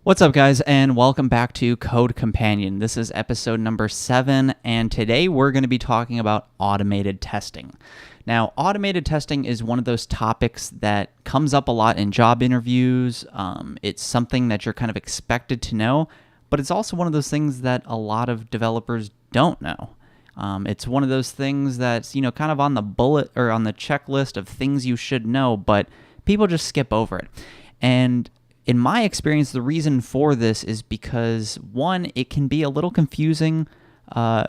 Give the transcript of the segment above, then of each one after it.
What's up, guys, and welcome back to Code Companion. This is episode number 7, and today we're going to be talking about automated testing. Now, automated testing is one of those topics that comes up a lot in job interviews. It's something that you're kind of expected to know, but it's also one of those things that a lot of developers don't know. It's one of those things that's, kind of on the bullet or on the checklist of things you should know, but people just skip over it. And in my experience, the reason for this is because, one, it can be a little confusing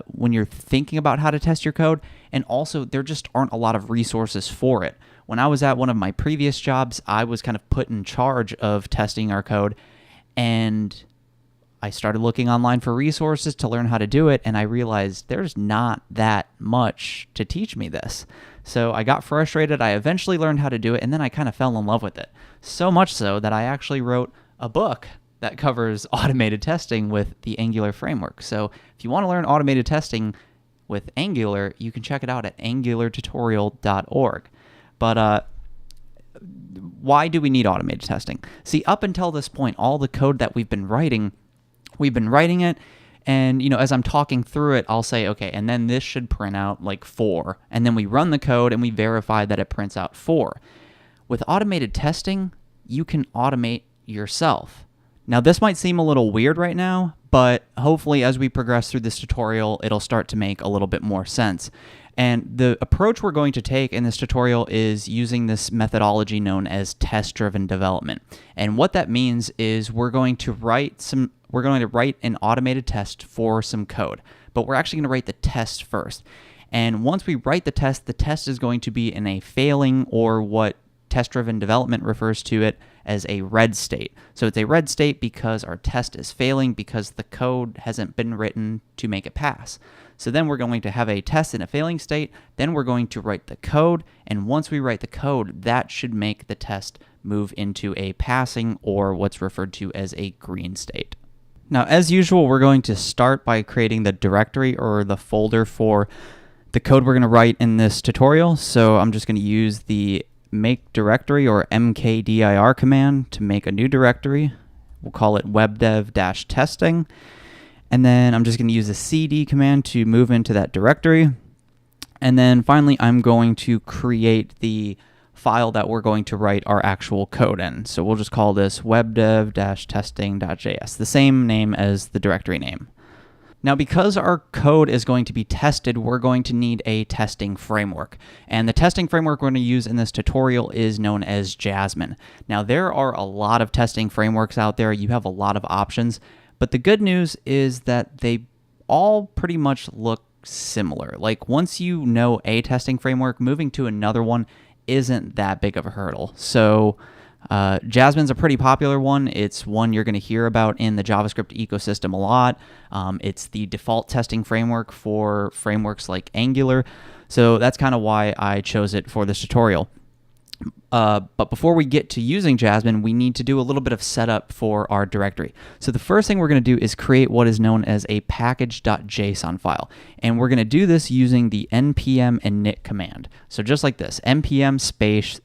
when you're thinking about how to test your code, and also there just aren't a lot of resources for it. When I was at one of my previous jobs, I was kind of put in charge of testing our code, and I started looking online for resources to learn how to do it, and I realized there's not that much to teach me this. So I got frustrated. I eventually learned how to do it, and then I kind of fell in love with it. So much so that I actually wrote a book that covers automated testing with the Angular framework. So if you want to learn automated testing with Angular, you can check it out at angulartutorial.org. But why do we need automated testing? See, up until this point, all the code that we've been writing it, and, as I'm talking through it, I'll say, okay, and then this should print out like 4. And then we run the code and we verify that it prints out 4. With automated testing, you can automate yourself. Now, this might seem a little weird right now, but hopefully as we progress through this tutorial, it'll start to make a little bit more sense. And the approach we're going to take in this tutorial is using this methodology known as test-driven development. And what that means is we're going to write an automated test for some code, but we're actually going to write the test first. And once we write the test is going to be in a failing, or what test-driven development refers to it as a red state. So it's a red state because our test is failing because the code hasn't been written to make it pass. So then we're going to have a test in a failing state, then we're going to write the code, and once we write the code, that should make the test move into a passing, or what's referred to as a green state. Now, as usual, we're going to start by creating the directory or the folder for the code we're going to write in this tutorial. So I'm just going to use the make directory or mkdir command to make a new directory. We'll call it webdev-testing. And then I'm just going to use the cd command to move into that directory. And then finally, I'm going to create the file that we're going to write our actual code in. So we'll just call this webdev-testing.js, the same name as the directory name. Now, because our code is going to be tested, we're going to need a testing framework. And the testing framework we're going to use in this tutorial is known as Jasmine. Now, there are a lot of testing frameworks out there. You have a lot of options. But the good news is that they all pretty much look similar. Like, once you know a testing framework, moving to another one isn't that big of a hurdle. So Jasmine's a pretty popular one. It's one you're going to hear about in the JavaScript ecosystem a lot. It's the default testing framework for frameworks like Angular. So that's kind of why I chose it for this tutorial. But before we get to using Jasmine, we need to do a little bit of setup for our directory. So the first thing we're going to do is create what is known as a package.json file. And we're going to do this using the npm init command. So just like this, npm space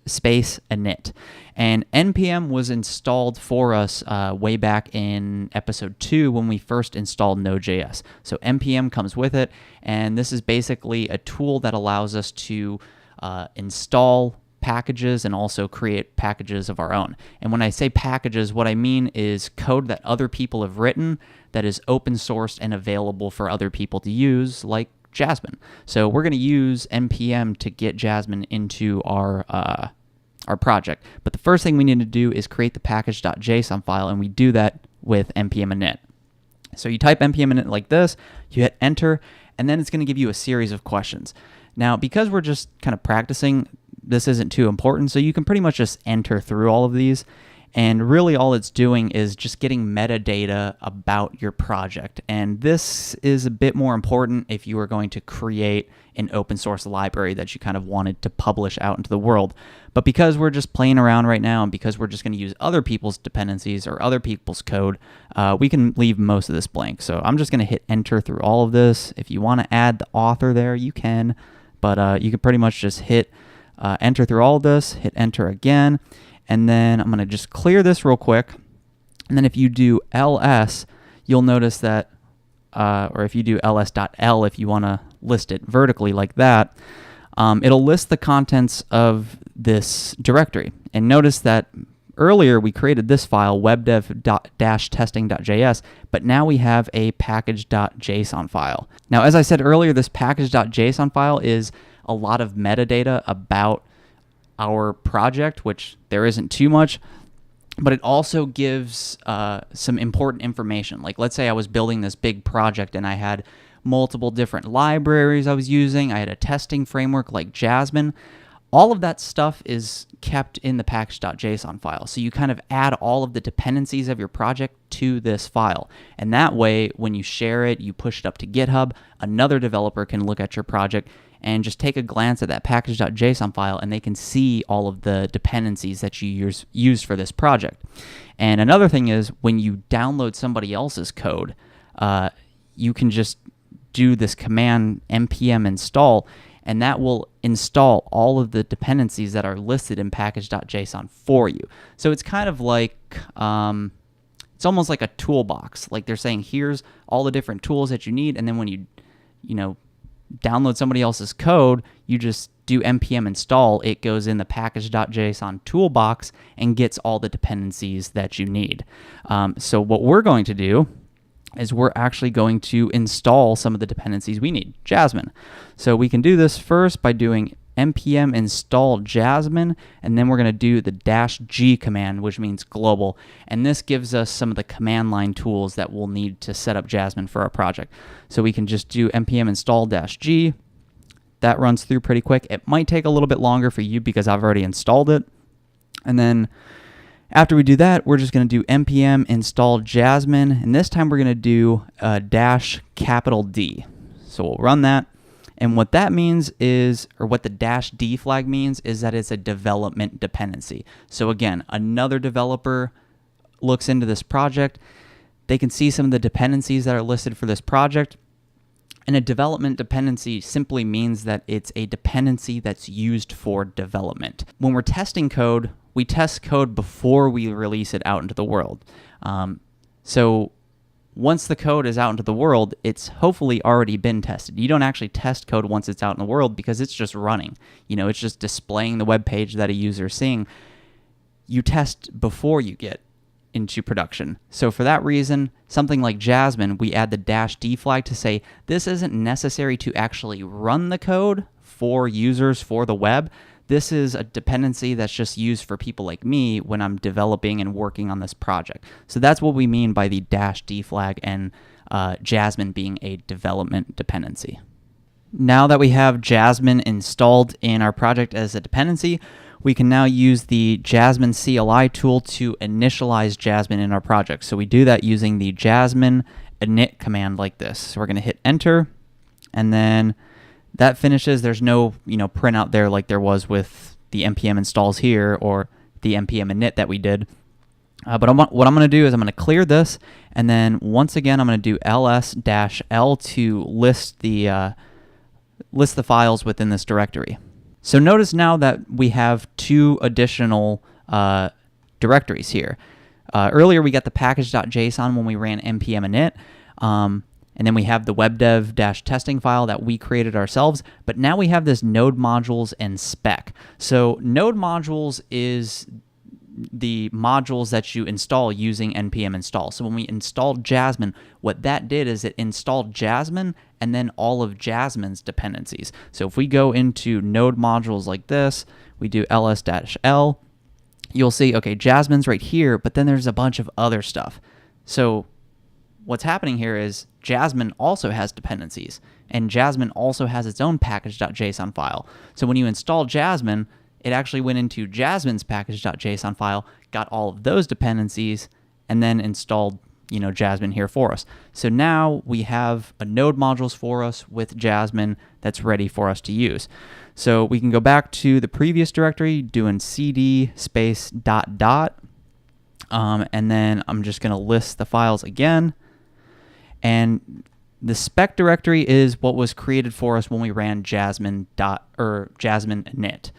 init. And npm was installed for us way back in episode 2 when we first installed Node.js. So npm comes with it, and this is basically a tool that allows us to install packages and also create packages of our own. And when I say packages, what I mean is code that other people have written that is open sourced and available for other people to use, like Jasmine. So we're going to use npm to get Jasmine into our project. But the first thing we need to do is create the package.json file, and we do that with npm init. So you type npm init like this, you hit enter, and then it's going to give you a series of questions. Now, because we're just kind of practicing, this isn't too important, so you can pretty much just enter through all of these. And really all it's doing is just getting metadata about your project. And this is a bit more important if you are going to create an open source library that you kind of wanted to publish out into the world. But because we're just playing around right now, and because we're just going to use other people's dependencies or other people's code, we can leave most of this blank. So I'm just going to hit enter through all of this. If you want to add the author there, you can. But you can pretty much just hit enter through all of this, hit enter again. And then I'm going to just clear this real quick. And then if you do ls, you'll notice that, or if you do ls.l, if you want to list it vertically like that, it'll list the contents of this directory. And notice that earlier we created this file, webdev-testing.js, but now we have a package.json file. Now, as I said earlier, this package.json file is a lot of metadata about our project, which there isn't too much, but it also gives some important information. Like, let's say I was building this big project and I had multiple different libraries I was using. I had a testing framework like Jasmine. All of that stuff is kept in the package.json file. So you kind of add all of the dependencies of your project to this file. And that way, when you share it, you push it up to GitHub, another developer can look at your project and just take a glance at that package.json file, and they can see all of the dependencies that you used for this project. And another thing is, when you download somebody else's code, you can just do this command npm install, and that will install all of the dependencies that are listed in package.json for you. So it's kind of like, it's almost like a toolbox. Like, they're saying, here's all the different tools that you need, and then when you download somebody else's code, you just do npm install, it goes in the package.json toolbox and gets all the dependencies that you need. So what we're going to do is we're actually going to install some of the dependencies we need. Jasmine. So we can do this first by doing npm install Jasmine, and then we're going to do the -g command, which means global. And this gives us some of the command line tools that we'll need to set up Jasmine for our project. So we can just do npm install -g. That runs through pretty quick. It might take a little bit longer for you because I've already installed it. And then after we do that, we're just going to do npm install Jasmine, and this time we're going to do -D. So we'll run that. And what that means is, or what the -D flag means, is that it's a development dependency. So again, another developer looks into this project. They can see some of the dependencies that are listed for this project. And a development dependency simply means that it's a dependency that's used for development. When we're testing code, we test code before we release it out into the world. So once the code is out into the world, it's hopefully already been tested. You don't actually test code once it's out in the world because it's just running. It's just displaying the web page that a user is seeing. You test before you get into production. So for that reason, something like Jasmine, we add the -D flag to say this isn't necessary to actually run the code for users for the web. This is a dependency that's just used for people like me when I'm developing and working on this project. So that's what we mean by the -D flag and Jasmine being a development dependency. Now that we have Jasmine installed in our project as a dependency, we can now use the Jasmine CLI tool to initialize Jasmine in our project. So we do that using the Jasmine init command like this. So we're going to hit enter, and then that finishes. There's no printout there like there was with the npm installs here or the npm init that we did. But what I'm going to do is I'm going to clear this, and then once again I'm going to do ls-l to list the files within this directory. So notice now that we have two additional directories here. Earlier we got the package.json when we ran npm init, and then we have the webdev-testing file that we created ourselves, but now we have this node modules and spec. So node modules is the modules that you install using npm install. So when we installed Jasmine, what that did is it installed Jasmine and then all of Jasmine's dependencies. So if we go into node modules like this, we do ls-l, you'll see, okay, Jasmine's right here, but then there's a bunch of other stuff. So what's happening here is Jasmine also has dependencies, and Jasmine also has its own package.json file. So when you install Jasmine, it actually went into Jasmine's package.json file, got all of those dependencies, and then installed Jasmine here for us. So now we have a node modules for us with Jasmine that's ready for us to use. So we can go back to the previous directory, doing cd space ... and then I'm just going to list the files again. And the spec directory is what was created for us when we ran Jasmine init.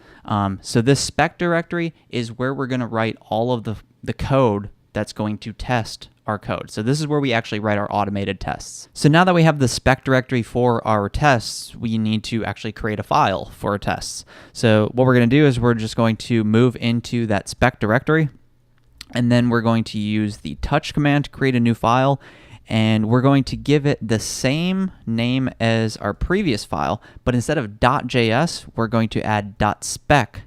So this spec directory is where we're going to write all of the code that's going to test our code. So this is where we actually write our automated tests. So now that we have the spec directory for our tests, we need to actually create a file for our tests. So what we're going to do is we're just going to move into that spec directory, and then we're going to use the touch command to create a new file, and we're going to give it the same name as our previous file, but instead of .js, we're going to add .spec.js.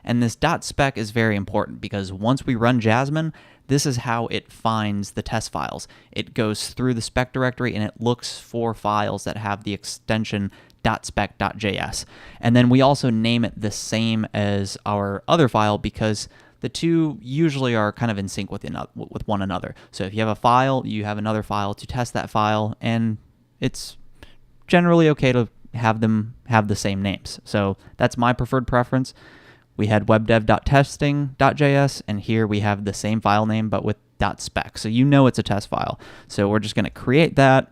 And this .spec is very important because once we run Jasmine, this is how it finds the test files. It goes through the spec directory and it looks for files that have the extension .spec.js. And then we also name it the same as our other file because the two usually are kind of in sync with one another. So if you have a file, you have another file to test that file, and it's generally okay to have them have the same names. So that's my preferred preference. We had webdev.testing.js, and here we have the same file name but with .spec. So you know it's a test file. So we're just going to create that,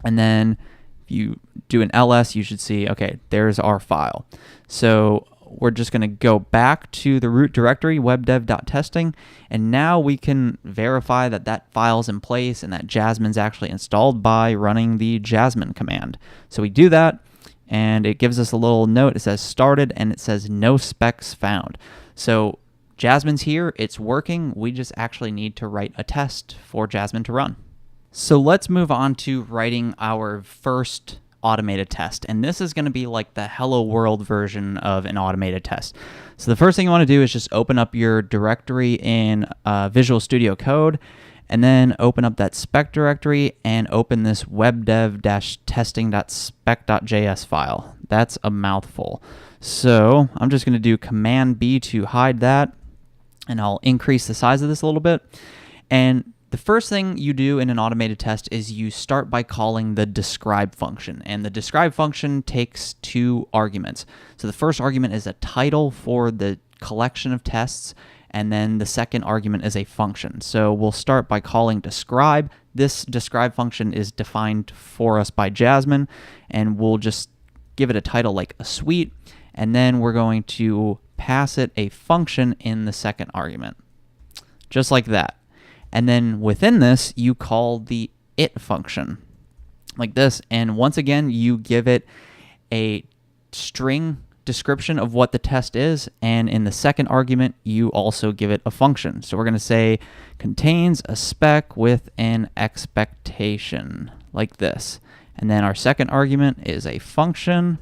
and then if you do an ls, you should see, okay, there's our file. So we're just going to go back to the root directory, webdev.testing, and now we can verify that that file's in place and that Jasmine's actually installed by running the Jasmine command. So we do that, and it gives us a little note. It says started, and it says no specs found. So Jasmine's here, it's working. We just actually need to write a test for Jasmine to run. So let's move on to writing our first automated test, and this is going to be like the hello world version of an automated test. So the first thing you want to do is just open up your directory in Visual Studio Code, and then open up that spec directory and open this webdev-testing.spec.js file. That's a mouthful. So I'm just going to do Command B to hide that, and I'll increase the size of this a little bit. And the first thing you do in an automated test is you start by calling the describe function. And the describe function takes two arguments. So the first argument is a title for the collection of tests, and then the second argument is a function. So we'll start by calling describe. This describe function is defined for us by Jasmine, and we'll just give it a title like a suite, and then we're going to pass it a function in the second argument, just like that. And then within this, you call the it function like this. And once again, you give it a string description of what the test is. And in the second argument, you also give it a function. So we're going to say contains a spec with an expectation like this. And then our second argument is a function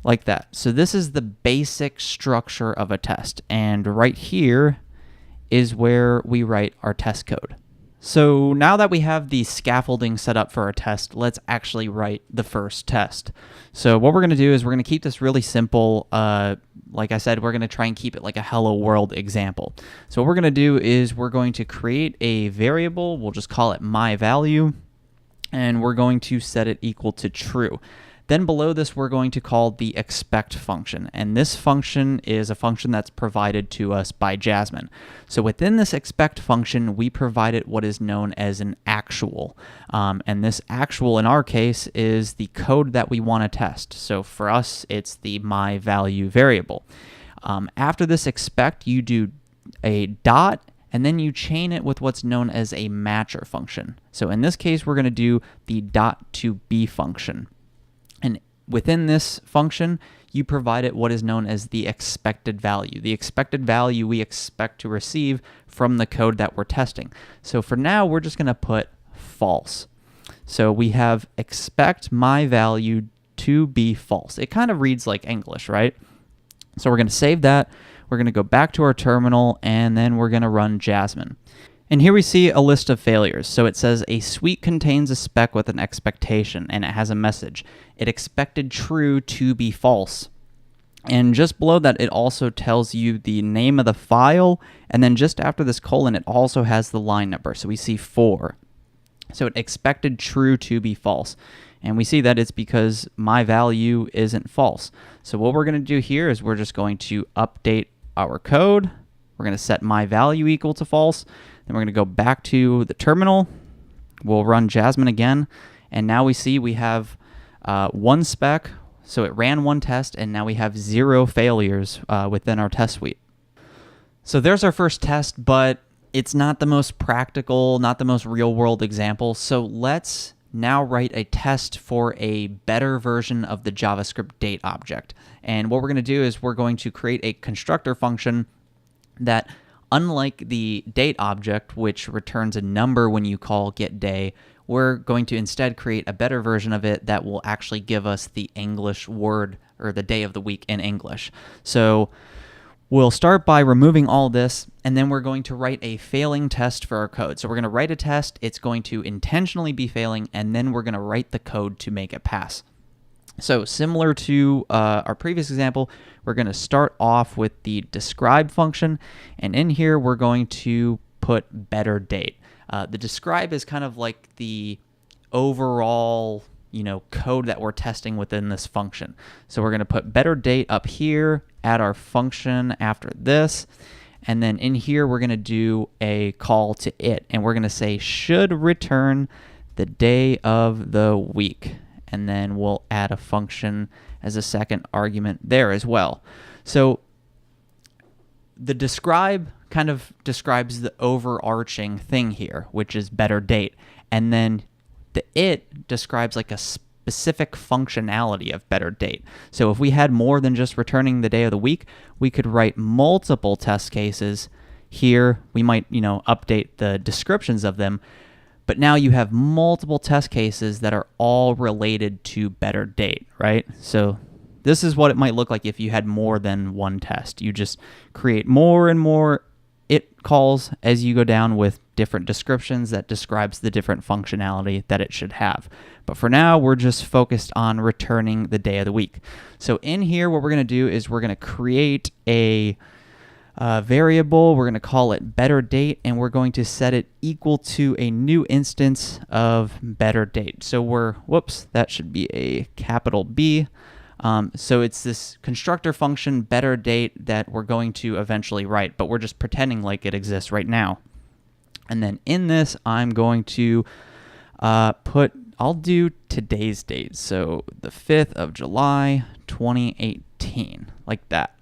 like that. So this is the basic structure of a test. And right here is where we write our test code. So now that we have the scaffolding set up for our test, let's actually write the first test. So what we're going to do is we're going to keep this really simple. Like I said, we're going to try and keep it like a hello world example. So what we're going to do is we're going to create a variable. We'll just call it my value, and we're going to set it equal to true. Then below this, we're going to call the expect function. And this function is a function that's provided to us by Jasmine. So within this expect function, we provided what is known as an actual. And this actual, in our case, is the code that we want to test. So for us, it's the my value variable. After this expect, you do a dot, and then you chain it with what's known as a matcher function. So in this case, we're going to do the dot to be function. And within this function, you provide it what is known as the expected value. The expected value we expect to receive from the code that we're testing. So for now, we're just going to put false. So we have expect my value to be false. It kind of reads like English, right? So we're going to save that. We're going to go back to our terminal, and then we're going to run Jasmine. And here we see a list of failures. So it says a suite contains a spec with an expectation, and it has a message. It expected true to be false. And just below that, it also tells you the name of the file, and then just after this colon, it also has the line number. So we see 4. So it expected true to be false. And we see that it's because my value isn't false. So what we're going to do here is we're just going to update our code. We're going to set my value equal to false. Then we're going to go back to the terminal. We'll run Jasmine again. And now we see we have one spec. So it ran one test, and now we have 0 failures within our test suite. So there's our first test, but it's not the most practical, not the most real-world example. So let's now write a test for a better version of the JavaScript date object. And what we're going to do is we're going to create a constructor function that, unlike the date object, which returns a number when you call getDay, we're going to instead create a better version of it that will actually give us the English word or the day of the week in English. So we'll start by removing all this, and then we're going to write a failing test for our code. So we're going to write a test, it's going to intentionally be failing, and then we're going to write the code to make it pass. So similar to our previous example, we're going to start off with the describe function, and in here we're going to put better date. The describe is kind of like the overall code that we're testing within this function. So we're going to put better date up here, add our function after this, and then in here we're going to do a call to it, and we're going to say should return the day of the week, and then we'll add a function as a second argument there as well. So the describe kind of describes the overarching thing here, which is better date, and then the it describes like a specific functionality of better date. So if we had more than just returning the day of the week, we could write multiple test cases here. We might, update the descriptions of them, but now you have multiple test cases that are all related to better date, right? So this is what it might look like if you had more than one test. You just create more and more it calls as you go down with different descriptions that describes the different functionality that it should have. But for now, we're just focused on returning the day of the week. So in here, what we're going to do is we're going to create a variable. We're going to call it better date, and we're going to set it equal to a new instance of better date. So that should be a capital B. So it's this constructor function better date that we're going to eventually write, but we're just pretending like it exists right now. And then in this, I'm going to I'll do today's date. So the 5th of July, 2018, like that.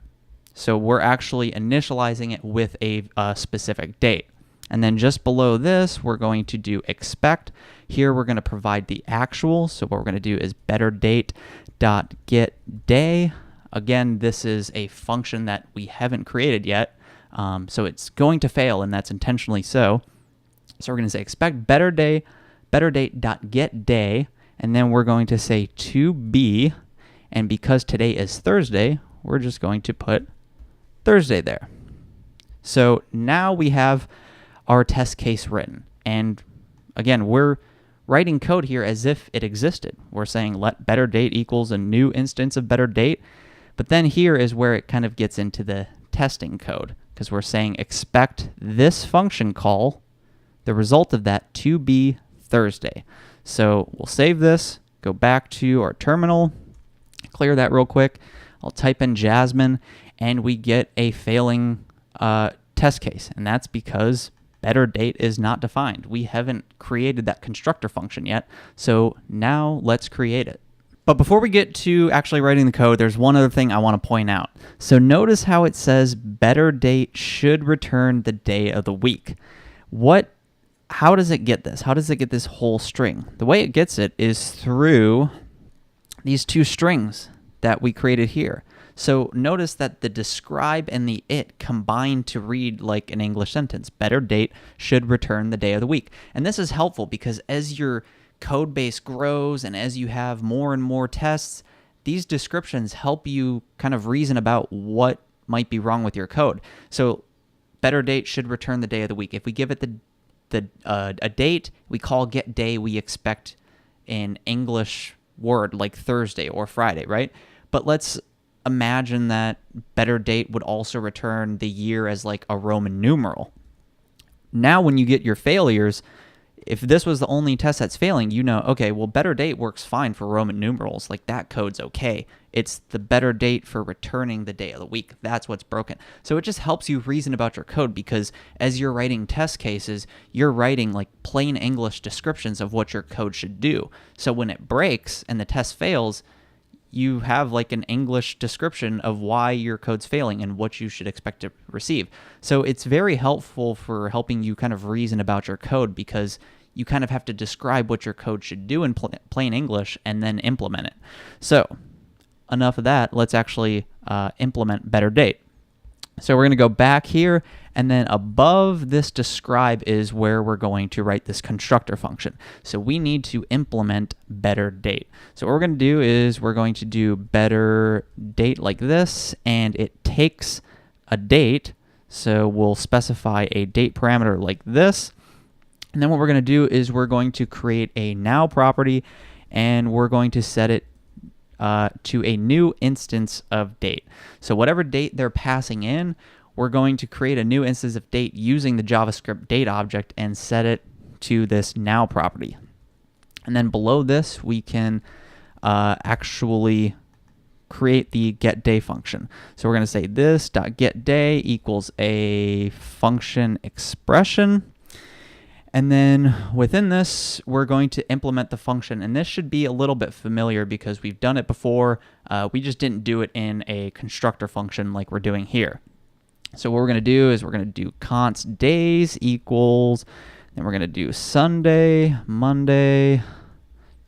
So we're actually initializing it with a specific date. And then just below this, we're going to do expect. Here we're going to provide the actual. So what we're going to do is better date dot get day. Again, this is a function that we haven't created yet, so it's going to fail, and that's intentionally so. So we're going to say expect better date dot get day, and then we're going to say to be, and because today is Thursday, we're just going to put Thursday there. So now we have our test case written, and again, we're writing code here as if it existed. We're saying let better date equals a new instance of better date. But then here is where it kind of gets into the testing code, because we're saying expect this function call, the result of that, to be Thursday. So we'll save this, go back to our terminal, clear that real quick. I'll type in Jasmine, and we get a failing test case. And that's because better date is not defined. We haven't created that constructor function yet, so now let's create it. But before we get to actually writing the code, there's one other thing I want to point out. So notice how it says better date should return the day of the week. How does it get this? How does it get this whole string? The way it gets it is through these two strings that we created here. So notice that the describe and the it combine to read like an English sentence. Better date should return the day of the week. And this is helpful because as your code base grows and as you have more and more tests, these descriptions help you kind of reason about what might be wrong with your code. So better date should return the day of the week. If we give it a date, we call get day, we expect an English word like Thursday or Friday, right? But let's imagine that better date would also return the year as like a Roman numeral. Now when you get your failures, if this was the only test that's failing, okay, well, better date works fine for Roman numerals. Like that code's okay. It's the better date for returning the day of the week. That's what's broken. So it just helps you reason about your code because as you're writing test cases, you're writing like plain English descriptions of what your code should do. So when it breaks and the test fails, you have like an English description of why your code's failing and what you should expect to receive. So it's very helpful for helping you kind of reason about your code, because you kind of have to describe what your code should do in plain English and then implement it. So enough of that. Let's actually implement better date. So we're going to go back here, and then above this describe is where we're going to write this constructor function. So we need to implement better date. So what we're going to do is we're going to do better date like this, and it takes a date. So we'll specify a date parameter like this. And then what we're going to do is we're going to create a now property, and we're going to set it to a new instance of date. So whatever date they're passing in, we're going to create a new instance of date using the JavaScript date object and set it to this now property. And then below this, we can actually create the getDay function. So we're going to say this.getDay equals a function expression. And then within this, we're going to implement the function. And this should be a little bit familiar because we've done it before. We just didn't do it in a constructor function like we're doing here. So what we're going to do is we're going to do const days equals, then we're going to do Sunday, Monday,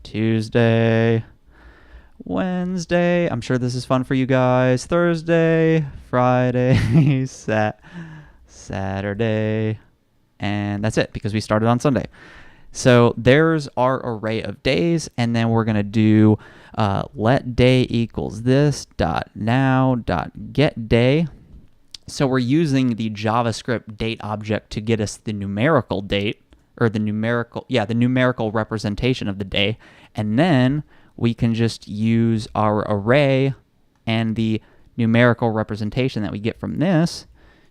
Tuesday, Wednesday. I'm sure this is fun for you guys. Thursday, Friday, Saturday. And that's it, because we started on Sunday. So there's our array of days, and then we're going to do let day equals this dot now dot get day. So we're using the JavaScript date object to get us the numerical date, or the numerical representation of the day, and then we can just use our array and the numerical representation that we get from this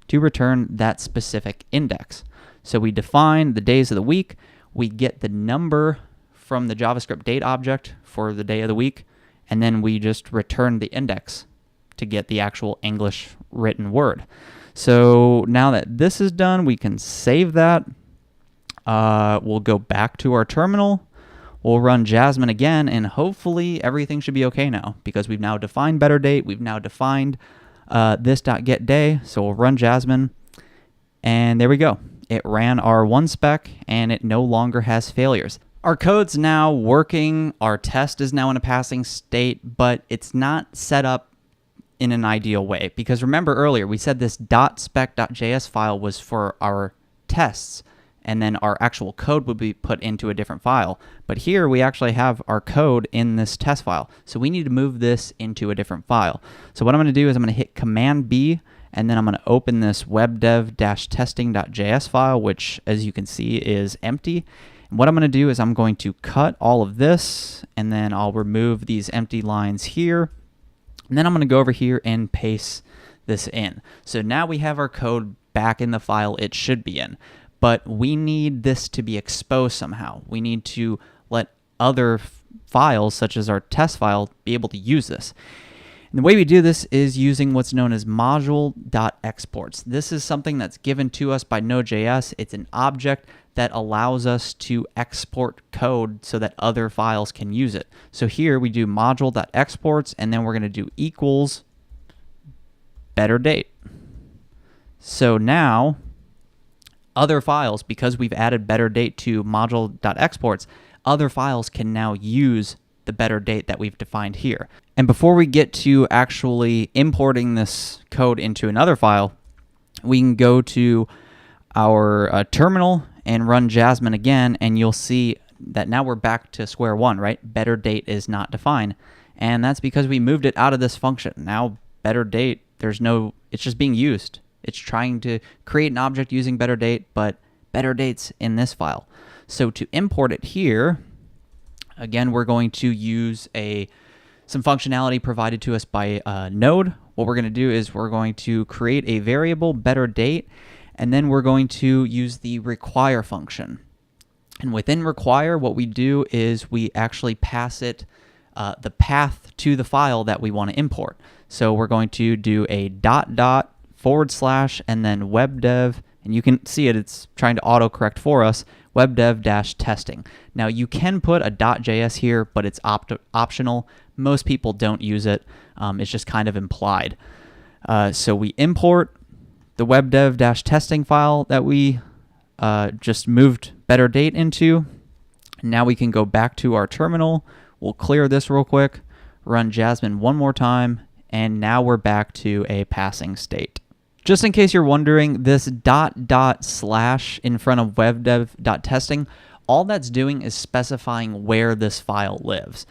to return that specific index. So we define the days of the week, we get the number from the JavaScript date object for the day of the week, and then we just return the index to get the actual English written word. So now that this is done, we can save that. We'll go back to our terminal. We'll run Jasmine again, and hopefully everything should be okay now, because we've now defined better date. We've now defined this.getDay. So we'll run Jasmine, and there we go. It ran our one spec, and it no longer has failures. Our code's now working. Our test is now in a passing state, but it's not set up in an ideal way, because remember earlier we said this .spec.js file was for our tests, and then our actual code would be put into a different file. But here we actually have our code in this test file, so we need to move this into a different file. So what I'm going to do is I'm going to hit Command B, and then I'm going to open this webdev-testing.js file, which, as you can see, is empty. And what I'm going to do is I'm going to cut all of this, and then I'll remove these empty lines here. And then I'm going to go over here and paste this in. So now we have our code back in the file it should be in. But we need this to be exposed somehow. We need to let other files, such as our test file, be able to use this. And the way we do this is using what's known as module.exports. This is something that's given to us by Node.js. It's an object that allows us to export code so that other files can use it. So here we do module.exports, and then we're going to do equals better date. So now other files, because we've added better date to module.exports, other files can now use the better date that we've defined here. And before we get to actually importing this code into another file, we can go to our terminal and run Jasmine again, and you'll see that now we're back to square one, right? Better date is not defined. And that's because we moved it out of this function. Now better date, it's just being used. It's trying to create an object using better date, but better date's in this file. So to import it here, again, we're going to use some functionality provided to us by Node. What we're going to do is we're going to create a variable better date, and then we're going to use the require function. And within require, what we do is we actually pass it the path to the file that we want to import. So we're going to do a .. and then webdev, and you can see it's trying to autocorrect for us, webdev-testing. Now you can put a .js here, but it's optional, most people don't use it. It's just kind of implied. So we import the webdev-testing file that we just moved better date into. Now we can go back to our terminal. We'll clear this real quick, run Jasmine one more time, and now we're back to a passing state. Just in case you're wondering, this .. / in front of webdev.testing, all that's doing is specifying where this file lives.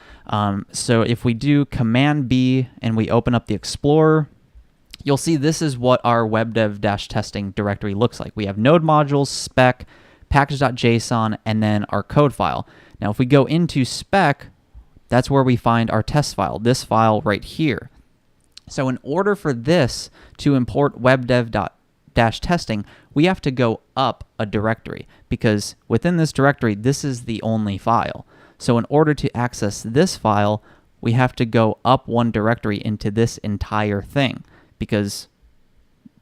So if we do Command B and we open up the Explorer, you'll see this is what our webdev-testing directory looks like. We have node modules, spec, package.json, and then our code file. Now, if we go into spec, that's where we find our test file, this file right here. So in order for this to import webdev-testing, we have to go up a directory because within this directory, this is the only file. So in order to access this file, we have to go up one directory into this entire thing because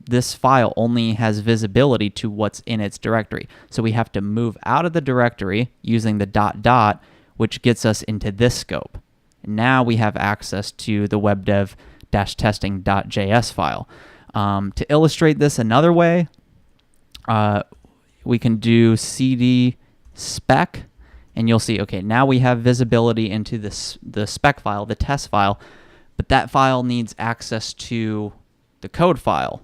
this file only has visibility to what's in its directory. So we have to move out of the directory using the ... which gets us into this scope. Now we have access to the webdev-testing.js file. To illustrate this another way, we can do cd spec, and you'll see, okay, now we have visibility into the spec file, the test file, but that file needs access to the code file.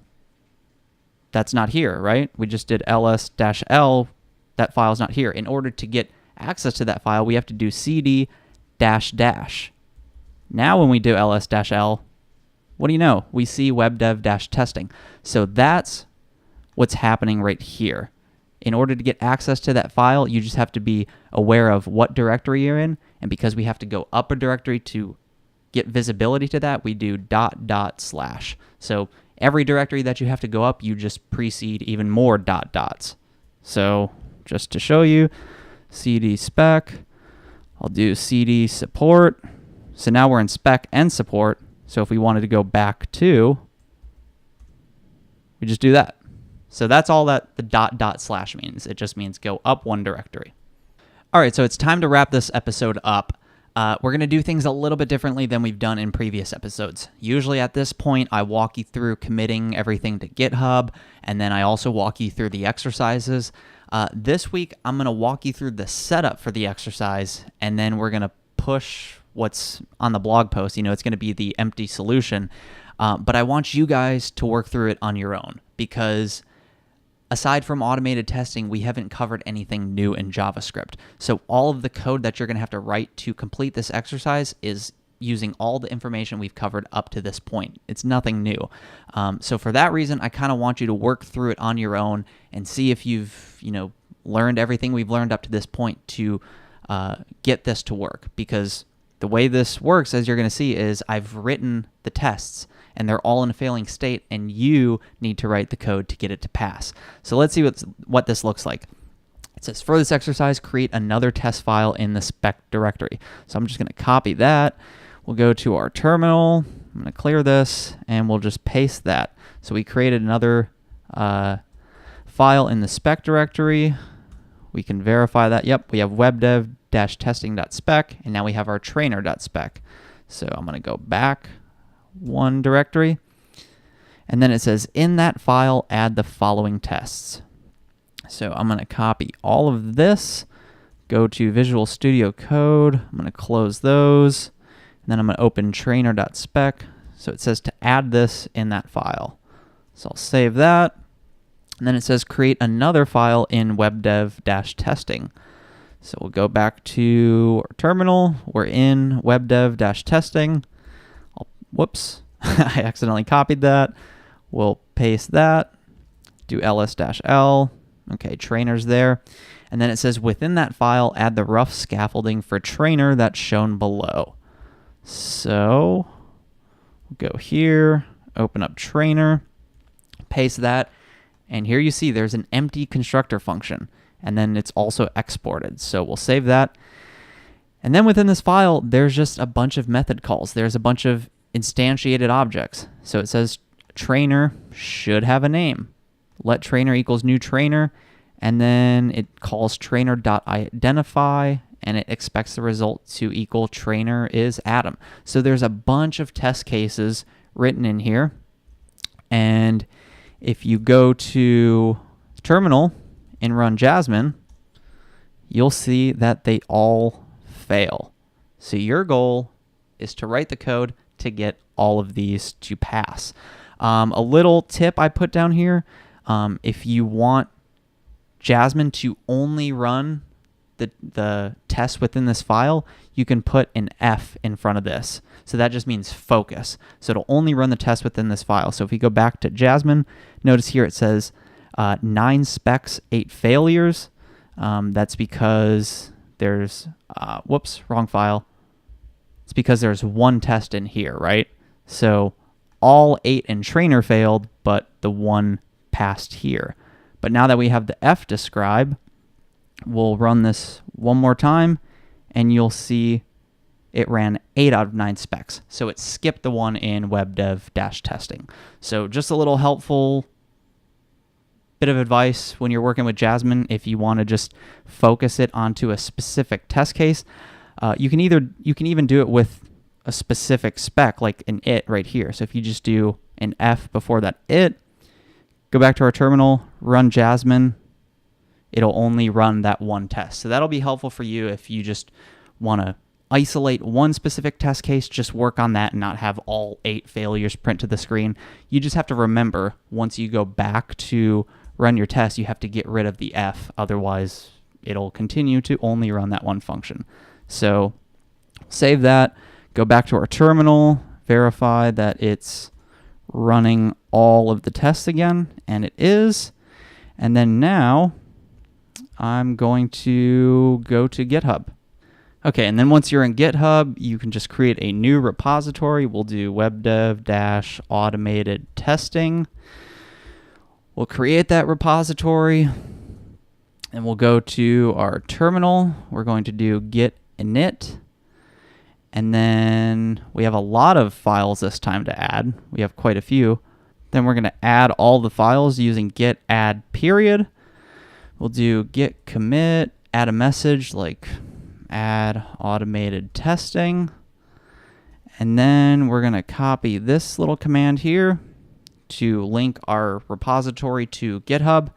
That's not here, right? We just did ls-l, that file's not here. In order to get access to that file, we have to do cd --. Now when we do ls-l, what do you know? We see webdev-testing. So that's what's happening right here. In order to get access to that file, you just have to be aware of what directory you're in, and because we have to go up a directory to get visibility to that, we do .. / So every directory that you have to go up, you just precede even more .. So just to show you, cd spec, I'll do cd support. So now we're in spec and support. So if we wanted to go back to, we just do that. So that's all that the .. / means. It just means go up one directory. All right, so it's time to wrap this episode up. We're going to do things a little bit differently than we've done in previous episodes. Usually at this point, I walk you through committing everything to GitHub, and then I also walk you through the exercises. This week, I'm going to walk you through the setup for the exercise, and then we're going to push what's on the blog post. It's going to be the empty solution, but I want you guys to work through it on your own because aside from automated testing, we haven't covered anything new in JavaScript. So all of the code that you're going to have to write to complete this exercise is using all the information we've covered up to this point. It's nothing new. So for that reason, I kind of want you to work through it on your own and see if you've learned everything we've learned up to this point to get this to work. Because the way this works, as you're going to see, is I've written the tests and they're all in a failing state, and you need to write the code to get it to pass. So let's see what this looks like. It says, for this exercise, create another test file in the spec directory. So I'm just going to copy that. We'll go to our terminal. I'm going to clear this, and we'll just paste that. So we created another file in the spec directory. We can verify that. Yep, we have webdev-testing.spec, and now we have our trainer.spec. So I'm going to go back one directory, and then it says, in that file, add the following tests. So I'm going to copy all of this, go to Visual Studio Code. I'm going to close those, and then I'm going to open trainer.spec. So it says to add this in that file. So I'll save that. And then it says create another file in webdev-testing. So we'll go back to our terminal. We're in webdev-testing. Whoops, I accidentally copied that. We'll paste that, do ls-l. Okay, trainer's there. And then it says within that file, add the rough scaffolding for trainer that's shown below. So we'll go here, open up trainer, paste that. And here you see there's an empty constructor function. And then it's also exported. So we'll save that. And then within this file, there's just a bunch of method calls. There's a bunch of instantiated objects. So it says trainer should have a name. Let trainer equals new trainer, and then it calls trainer.identify, and it expects the result to equal trainer is Adam. So there's a bunch of test cases written in here. And if you go to terminal and run Jasmine, you'll see that they all fail. So your goal is to write the code to get all of these to pass. A little tip I put down here, if you want Jasmine to only run the test within this file, you can put an F in front of this. So that just means focus. So it'll only run the test within this file. So if we go back to Jasmine, notice here it says 9 specs, 8 failures. That's because there's, wrong file. It's because there's one test in here, right? So all 8 in trainer failed, but the one passed here. But now that we have the F describe, we'll run this one more time, and you'll see it ran 8 out of 9 specs. So it skipped the one in webdev-testing. So just a little helpful bit of advice when you're working with Jasmine. If you want to just focus it onto a specific test case, you can even do it with a specific spec, like an it right here. So if you just do an F before that it, go back to our terminal, run Jasmine, it'll only run that one test. So that'll be helpful for you if you just want to isolate one specific test case, just work on that and not have all 8 failures print to the screen. You just have to remember, once you go back to run your test, you have to get rid of the F. Otherwise, it'll continue to only run that one function. So save that, go back to our terminal, verify that it's running all of the tests again, and it is. And then now I'm going to go to GitHub. Okay, and then once you're in GitHub, you can just create a new repository. We'll do webdev-automated testing. We'll create that repository, and we'll go to our terminal. We're going to do git init, and then we have a lot of files this time to add. We have quite a few. Then we're going to add all the files using git add period. We'll do git commit, add a message like add automated testing. And then we're going to copy this little command here to link our repository to GitHub.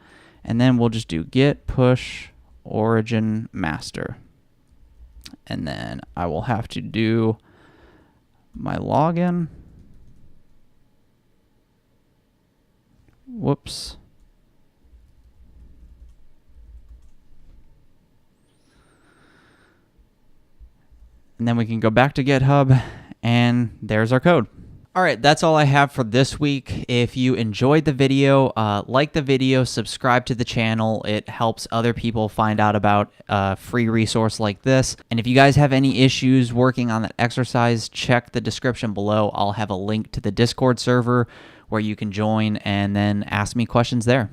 And then we'll just do git push origin master. And then I will have to do my login. Whoops. And then we can go back to GitHub, and there's our code. All right, that's all I have for this week. If you enjoyed the video, like the video, subscribe to the channel. It helps other people find out about a free resource like this. And if you guys have any issues working on that exercise, check the description below. I'll have a link to the Discord server where you can join and then ask me questions there.